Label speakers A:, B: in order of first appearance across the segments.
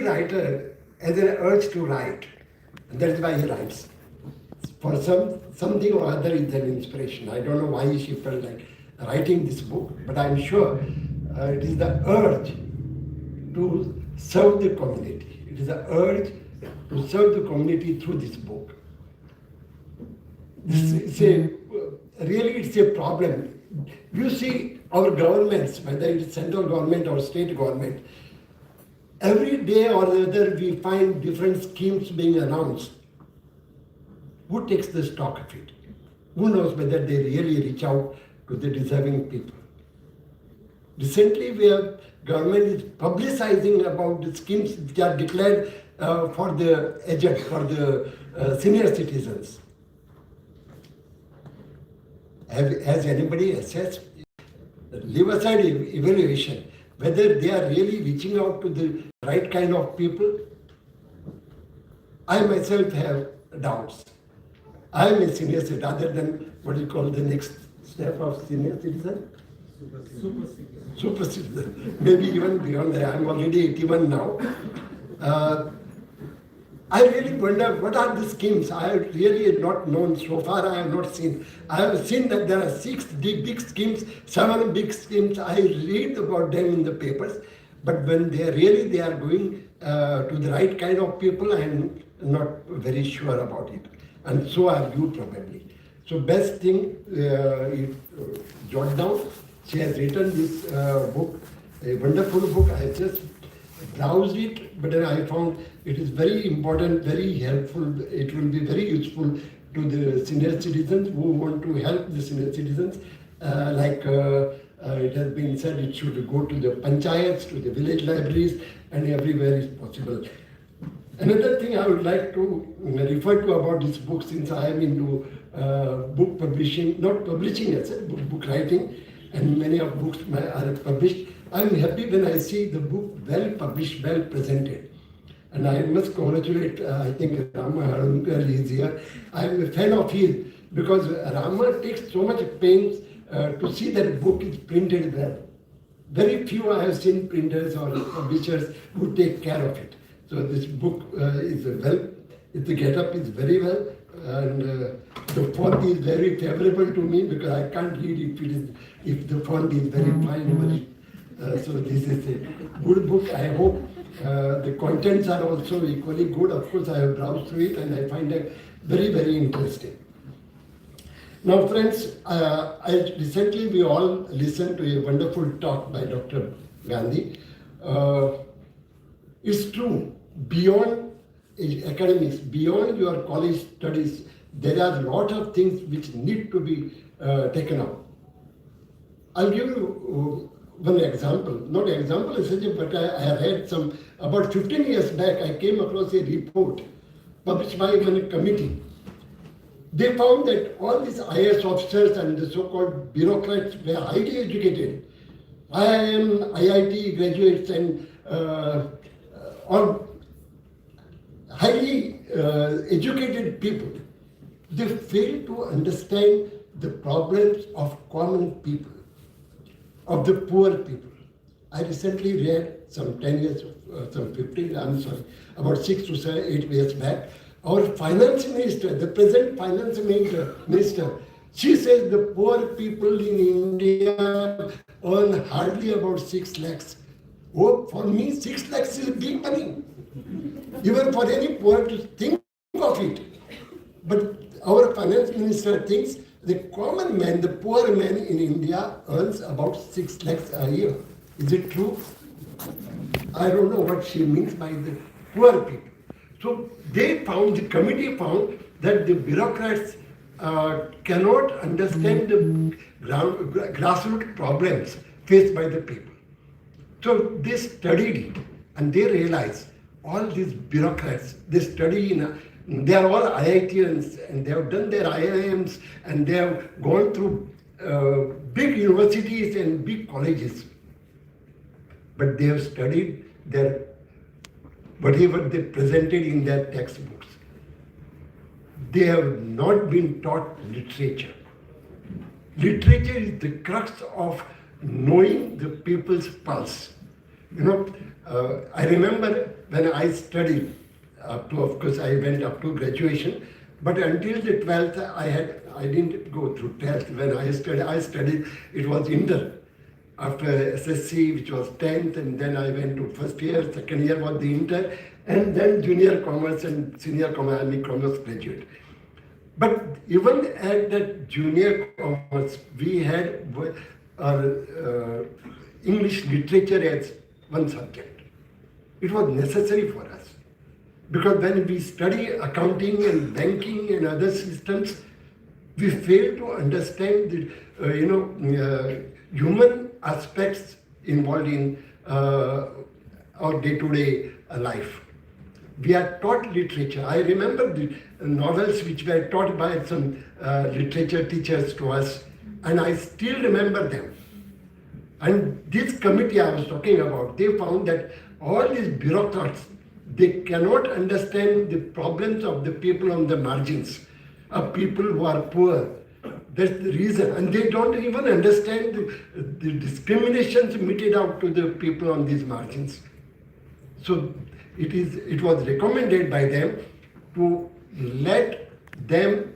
A: writer has an urge to write. And that is why he writes. For something or other is an inspiration. I don't know why she felt like writing this book, but I'm sure it is the urge to serve the community. It is the urge to serve the community through this book. It's a problem. You see our governments, whether it's central government or state government, every day or the other we find different schemes being announced. Who takes the stock of it? Who knows whether they really reach out to the deserving people? Recently, government is publicizing about the schemes which are declared for the aged, for the senior citizens. Has anybody assessed, leave aside evaluation, whether they are really reaching out to the right kind of people? I myself have doubts. I am a senior citizen, other than what you call the next step of senior citizen? Super citizen. Maybe even beyond that. I am already 81 now. I really wonder what are the schemes. I really have not known so far. I have not seen. I have seen that there are 6 big schemes, 7 big schemes. I read about them in the papers, but when they are going to the right kind of people, I am not very sure about it. And so are you probably. So best thing is jot down. She has written this book, a wonderful book. I just browsed it, but then I found it is very important, very helpful. It will be very useful to the senior citizens who want to help the senior citizens. It has been said, it should go to the panchayats, to the village libraries, and everywhere is possible. Another thing I would like to refer to about this book, since I am into book publishing, not publishing as a book writing, and many of books are published. I am happy when I see the book well published, well presented. And I must congratulate, I think Rama Harunkar is here. I am a fan of his because Rama takes so much pains to see that book is printed well. Very few I have seen printers or publishers who take care of it. So this book is well, the get-up is very well, and the font is very favorable to me because I can't read if the font is very fine. So this is a good book. I hope the contents are also equally good. Of course, I have browsed through it and I find it very, very interesting. Now, friends, recently we all listened to a wonderful talk by Dr. Gandhi. It's true, beyond academics, beyond your college studies, there are a lot of things which need to be taken up. I'll give you one example, not example essentially, but I read about 15 years back, I came across a report published by one committee. They found that all these IAS officers and the so-called bureaucrats were highly educated. IIM, IIT graduates and all highly educated people. They fail to understand the problems of common people, of the poor people. I recently read some 10 years, about 6 to 8 years back, our finance minister, the present finance minister, she says the poor people in India earn hardly about 6 lakhs. Oh, for me, 6 lakhs is big money. Even for any poor to think of it. But our finance minister thinks the common man, the poor man in India earns about 6 lakhs a year. Is it true? I don't know what she means by the poor people. So the committee found that the bureaucrats cannot understand the grassroots problems faced by the people. So they studied it and they realized all these bureaucrats, they study they are all IITians and they have done their IIMs and they have gone through big universities and big colleges. But they have studied whatever they presented in their textbooks. They have not been taught literature. Literature is the crux of knowing the people's pulse. I remember when I studied, up to, of course, I went up to graduation, but until the 12th, I didn't go through 12th. When I studied, it was inter. After SSC, which was 10th, and then I went to first year, second year was the inter, and then junior commerce and senior commerce, I mean commerce graduate. But even at that junior commerce, we had English literature as one subject. It was necessary for us. Because when we study accounting and banking and other systems, we fail to understand the human aspects involved in our day-to-day life. We are taught literature. I remember the novels which were taught by some literature teachers to us, and I still remember them. And this committee I was talking about, they found that all these bureaucrats, they cannot understand the problems of the people on the margins, of people who are poor. That's the reason. And they don't even understand the discriminations meted out to the people on these margins. So it was recommended by them to let them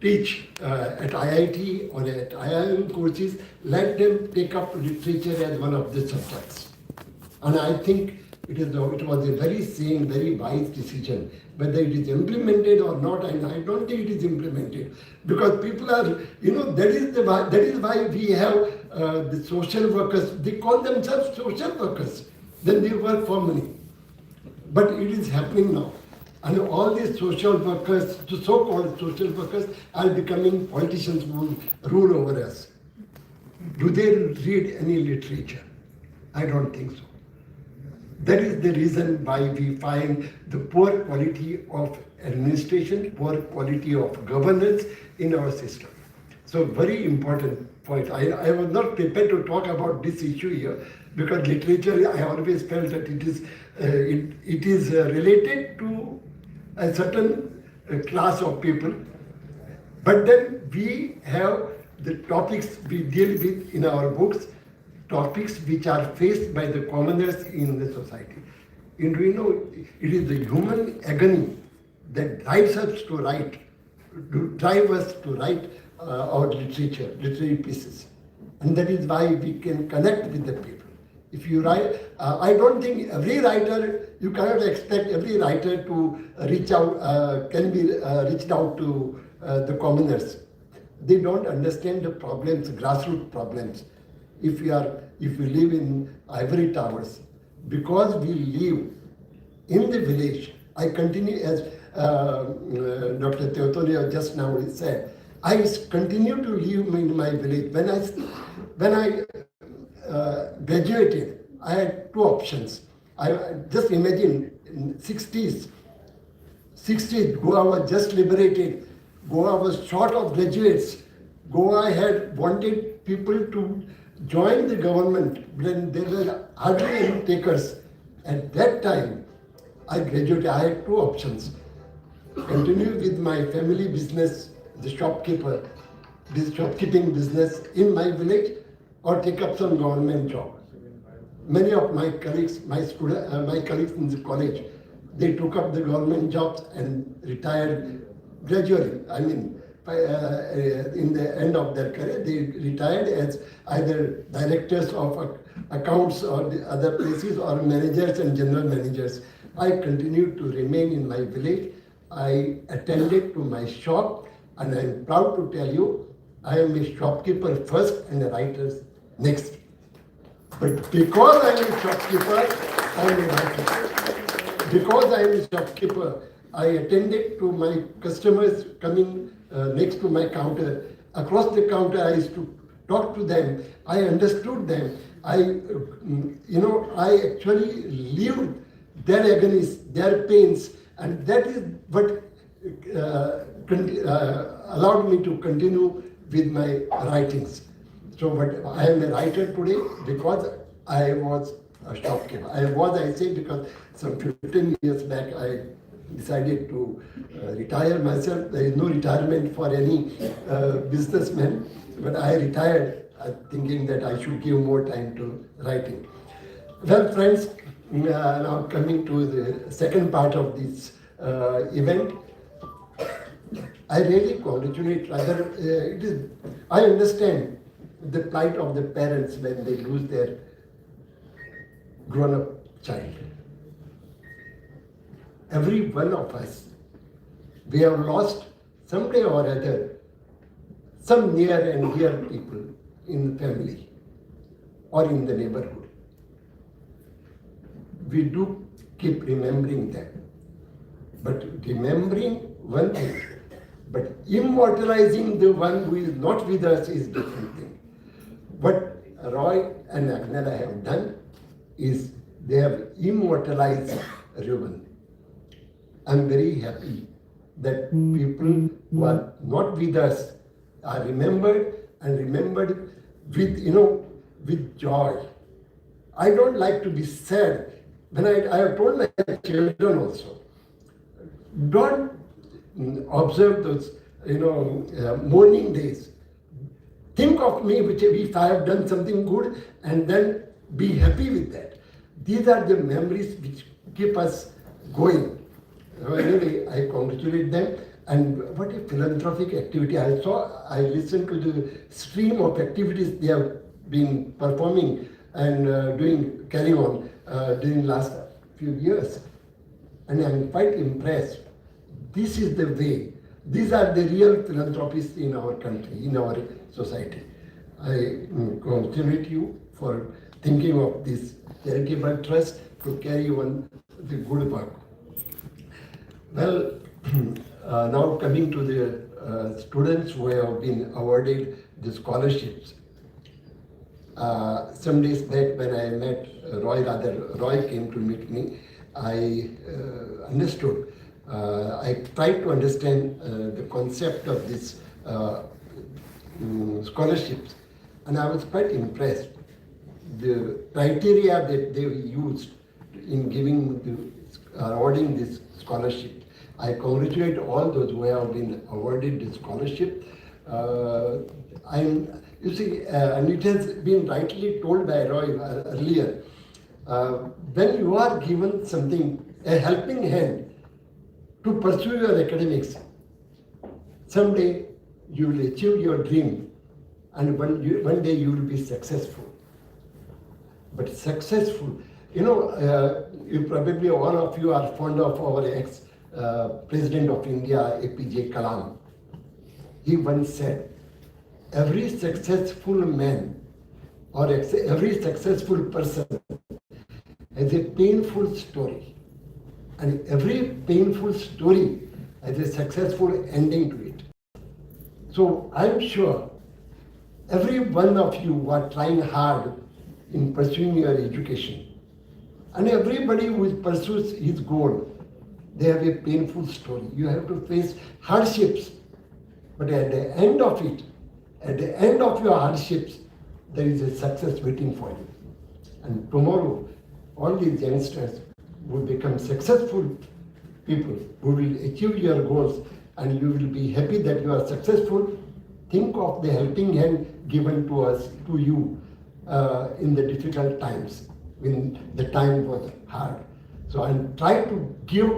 A: teach at IIT or at IIM courses, let them take up literature as one of the subjects. And I think it was a very sane, very wise decision. Whether it is implemented or not, and I don't think it is implemented, because people are, that is why we have the social workers. They call themselves social workers. Then they work for money. But it is happening now. And all these social workers, the so-called social workers, are becoming politicians who rule over us. Do they read any literature? I don't think so. That is the reason why we find the poor quality of administration, poor quality of governance in our system. So very important point. I was not prepared to talk about this issue here, because literature, I always felt that it is related to a certain class of people. But then we have the topics we deal with in our books, topics which are faced by the commoners in the society. And we know it is the human agony that drives us to write, our literary pieces. And that is why we can connect with the people. If you write, I don't think every writer, you cannot expect every writer to reach out, can be reached out to the commoners. They don't understand the problems, grassroots problems. If we live in ivory towers, because we live in the village, I continue as Dr. Teotonia just now said, I continue to live in my village. When I graduated, I had two options. I just imagine in 60s, Goa was just liberated. Goa was short of graduates. Goa had wanted people to join the government when there were hardly any takers. At that time, I graduated. I had two options: continue with my family business, the shopkeeper, this shopkeeping business in my village, or take up some government job. Many of my colleagues, my colleagues in the college, they took up the government jobs and retired gradually. I mean, in the end of their career, they retired as either directors of accounts or the other places, or managers and general managers. I continued to remain in my village. I attended to my shop, and I'm proud to tell you, I am a shopkeeper first and a writer next. But because I am a shopkeeper, I am a writer. Because I am a shopkeeper, I attended to my customers coming next to my counter. Across the counter, I used to talk to them. I understood them. I actually lived their agonies, their pains, and that is what allowed me to continue with my writings. So, but I am a writer today because I was a shopkeeper. I say, because some 15 years back I decided to retire myself. There is no retirement for any businessman, but I retired thinking that I should give more time to writing. Well, friends, now coming to the second part of this event, I really congratulate. Rather, it is. I understand the plight of the parents when they lose their grown-up child. Every one of us, we have lost someday or other some near and dear people in the family or in the neighborhood. We do keep remembering them. But remembering one thing, but immortalizing the one who is not with us is different thing. What Roy and Agnella have done is they have immortalized reuven. I'm very happy that people who are not with us are remembered and remembered with, with joy. I don't like to be sad. When I have told my children also, don't observe those, mourning days. Think of me, which if I have done something good, and then be happy with that. These are the memories which keep us going. So anyway, I congratulate them. And what a philanthropic activity. I listened to the stream of activities they have been performing and carrying on during last few years. And I'm quite impressed. This is the way. These are the real philanthropists in our country, in our society. I congratulate you for thinking of this charitable trust to carry on the good work. Well, now coming to the students who have been awarded the scholarships. Some days back when I met Roy came to meet me, I understood. I tried to understand the concept of this scholarships, and I was quite impressed. The criteria that they used in awarding this scholarship. I congratulate all those who have been awarded the scholarship. And it has been rightly told by Roy earlier, when you are given something, a helping hand to pursue your academics, someday you will achieve your dream and one day you will be successful. But successful, you probably all of you are fond of our ex-President of India, APJ Kalam. He once said, every successful man or every successful person has a painful story. And every painful story has a successful ending to it. So I'm sure every one of you who are trying hard in pursuing your education, and everybody who pursues his goal, they have a painful story. You have to face hardships, but at the end of it, at the end of your hardships, there is a success waiting for you. And tomorrow, all these youngsters will become successful people who will achieve your goals, and you will be happy that you are successful. Think of the helping hand given to us, to you, in the difficult times, when the time was hard. So I'm trying to give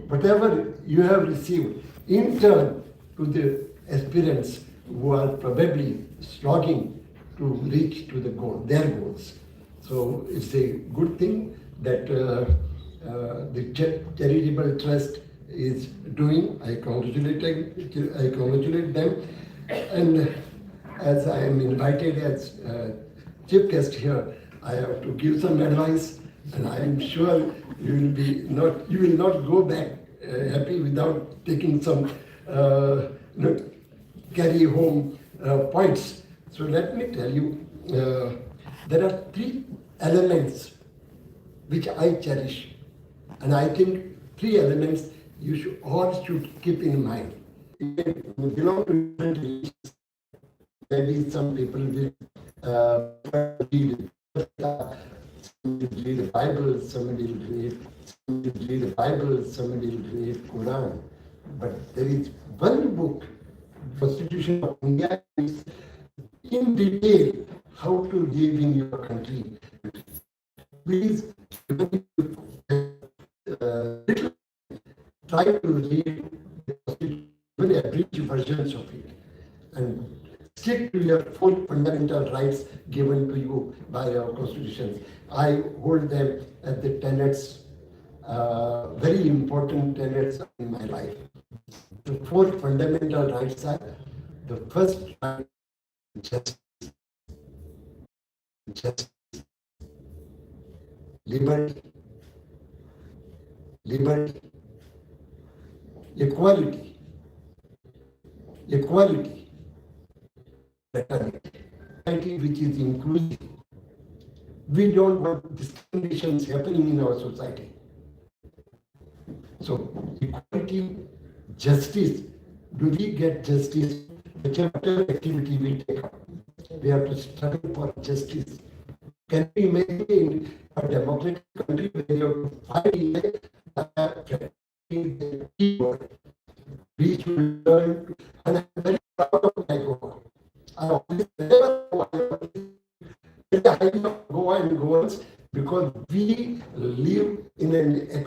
A: whatever you have received in turn to the aspirants who are probably slogging to reach to their goals. So it's a good thing that the charitable trust is doing. I congratulate them, and as I am invited as chief guest here, I have to give some advice, and I am sure you will not go back happy without taking some carry home points. So let me tell you, there are 3 elements which I cherish, and I think 3 elements you all should keep in mind. You belong to different religions. Maybe some people will read the Bible, somebody will read the Bible, somebody will read Quran. But there is one book, Constitution of India, is in detail how to live in your country. Please, try to read the Constitution, even abridged versions of it, and stick to your four fundamental rights given to you by our constitutions. I hold them as the tenets, very important tenets in my life. The four fundamental rights are: the first right, justice, justice, liberty, liberty, equality, equality, fraternity, which is inclusive. We don't want discriminations happening in our society. So equality, justice. Do we get justice? Whichever activity we take up, we have to struggle for justice. Can we imagine a democratic country where you have to fight the keyword? We should learn to, and I'm very proud of my Goa. I always never the idea of Goa and Goans because we live in an